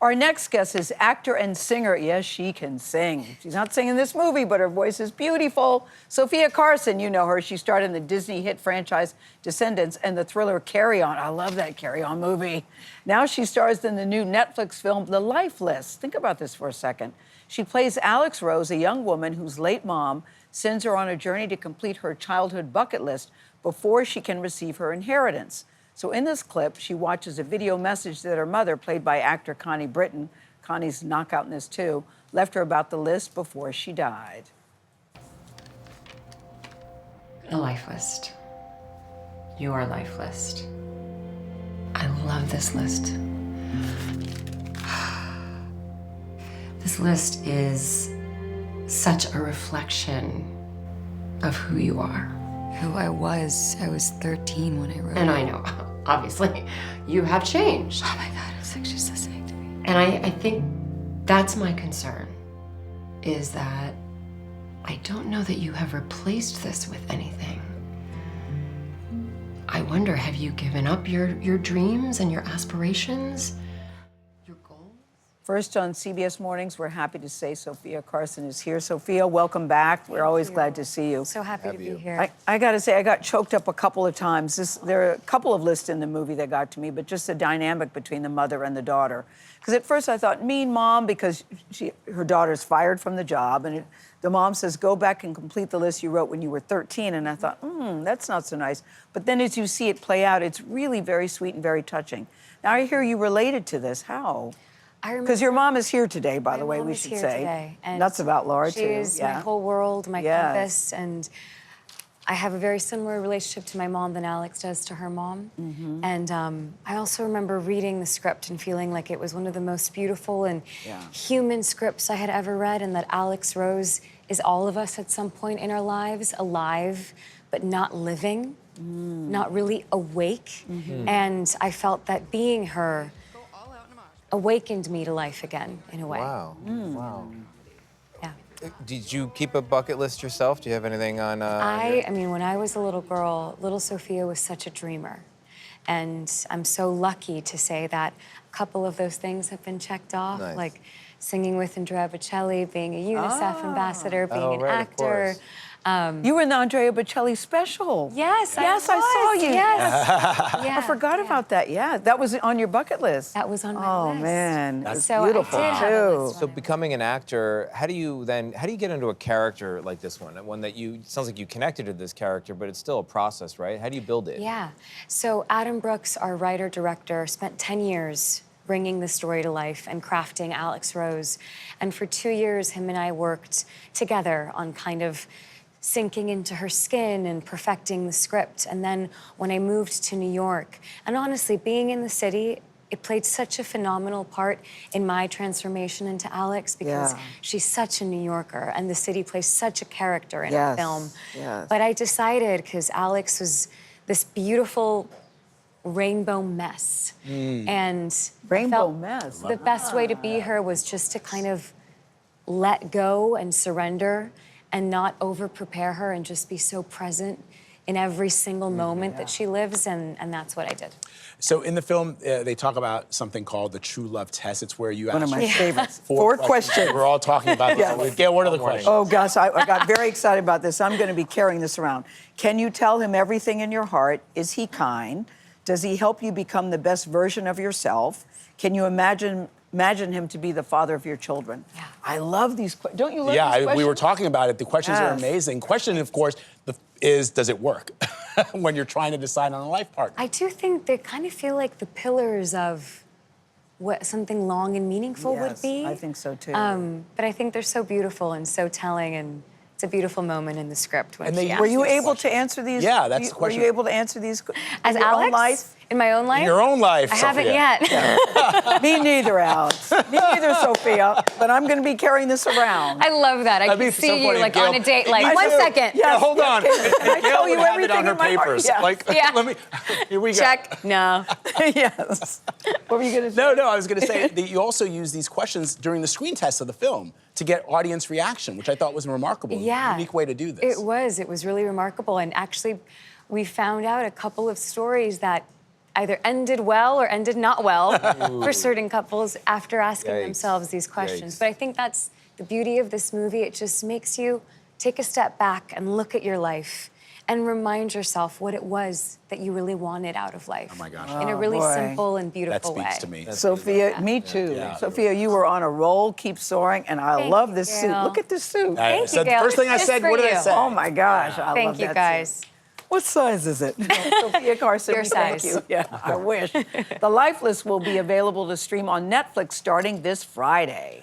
Our next guest is actor and singer. Yes, she can sing. She's not singing this movie, but her voice is beautiful. Sofia Carson, you know her. She starred in the Disney hit franchise Descendants and the thriller Carry On. I love that Carry On movie. Now she stars in the new Netflix film, The Life List. Think about this for a second. She plays Alex Rose, a young woman whose late mom sends her on a journey to complete her childhood bucket list before she can receive her inheritance. So in this clip, she watches a video message that her mother, played by actor Connie Britton, Connie's knockout in this too, left her about the list before she died. The life list. Your life list. I love this list. This list is such a reflection of who you are. Who I was 13 when I wrote it. And I know, obviously, you have changed. Oh my God, it's like she's listening to me. And I think that's my concern, is that I don't know that you have replaced this with anything. I wonder, have you given up your dreams and your aspirations? Your goals? First on CBS Mornings, we're happy to say Sofia Carson is here. Sofia, welcome back. We're always glad to see you. So happy to be here. I got to say, I got choked up a couple of times. There are a couple of lists in the movie that got to me, but just the dynamic between the mother and the daughter. Because at first I thought, mean mom, because her daughter's fired from the job, and the mom says, go back and complete the list you wrote when you were 13. And I thought, that's not so nice. But then as you see it play out, it's really very sweet and very touching. Now I hear you related to this. How? Because your mom is here today, by the way, we should say. Today, and that's about Laura, too. She is my whole world, my compass, and I have a very similar relationship to my mom than Alex does to her mom. Mm-hmm. And I also remember reading the script and feeling like it was one of the most beautiful and human scripts I had ever read, and that Alex Rose is all of us at some point in our lives, alive, but not living, not really awake. Mm-hmm. And I felt that being her awakened me to life again, in a way. Wow. Wow. Yeah. Did you keep a bucket list yourself? Do you have anything on... I mean, when I was a little girl, little Sofia was such a dreamer. And I'm so lucky to say that a couple of those things have been checked off, like singing with Andrea Bocelli, being a UNICEF ambassador, being an actor. You were in the Andrea Bocelli special. Yes, I saw you. Yes. I forgot about that. Yeah, that was on your bucket list. That was on my list. Oh man, that's so beautiful I did have a list So becoming an actor, how do you get into a character like this one that it sounds like you connected to this character, but it's still a process, right? How do you build it? Yeah. So Adam Brooks, our writer-director, spent 10 years bringing the story to life and crafting Alex Rose. And for 2 years, him and I worked together on kind of sinking into her skin and perfecting the script. And then when I moved to New York, and honestly, being in the city, it played such a phenomenal part in my transformation into Alex, because she's such a New Yorker, and the city plays such a character in a film. But I decided, because Alex was this beautiful rainbow mess. And rainbow mess. The best way to be her was just to kind of let go and surrender and not over-prepare her, and just be so present in every single moment that she lives, and that's what I did. So in the film, they talk about something called the true love test. It's where you ask... One of my favorites. Four questions. We're all talking about this. Gayle, what are the questions? Oh, gosh, I got very excited about this. I'm going to be carrying this around. Can you tell him everything in your heart? Is he kind? Does he help you become the best version of yourself? Can you imagine him to be the father of your children? Yeah. I love these questions. Don't you love these questions? Yeah, we were talking about it. The questions are amazing. Question, of course, is does it work when you're trying to decide on a life partner? I do think they kind of feel like the pillars of what something long and meaningful would be. I think so too. But I think they're so beautiful and so telling, and it's a beautiful moment in the script. When were you able to answer these? Yeah, that's the question. Were you able to answer these as in your Alex? own life? In my own life? In your own life, I haven't yet. Yeah. Me neither, Alex. Me neither, Sofia. But I'm going to be carrying this around. I love that. I can see you like on a date, like, 1 second. Yeah, hold on. Can I tell you everything on her papers. Yeah. Like, let me, here we go. Check. No. Yes. What were you going to say? No, I was going to say that you also use these questions during the screen test of the film to get audience reaction, which I thought was a remarkable, unique way to do this. It was really remarkable. And actually, we found out a couple of stories that either ended well or ended not well for certain couples after asking Yikes. themselves these questions. Yikes. But I think that's the beauty of this movie. It just makes you take a step back and look at your life and remind yourself what it was that you really wanted out of life. Oh my gosh. In a really boy. simple and That beautiful way. speaks to me. Sophia, me too. Sophia, you were on a roll, keep soaring, and I Thank love you, this suit. Gayle. Look at this suit. Thank you, said- Gayle. First thing It's I just said, for what did I you. say? Oh my gosh, I love Thank you, that guys. suit. What size is it? Sophia Carson, Your thank size. you. Yeah, I wish. The Lifeless will be available to stream on Netflix starting this Friday.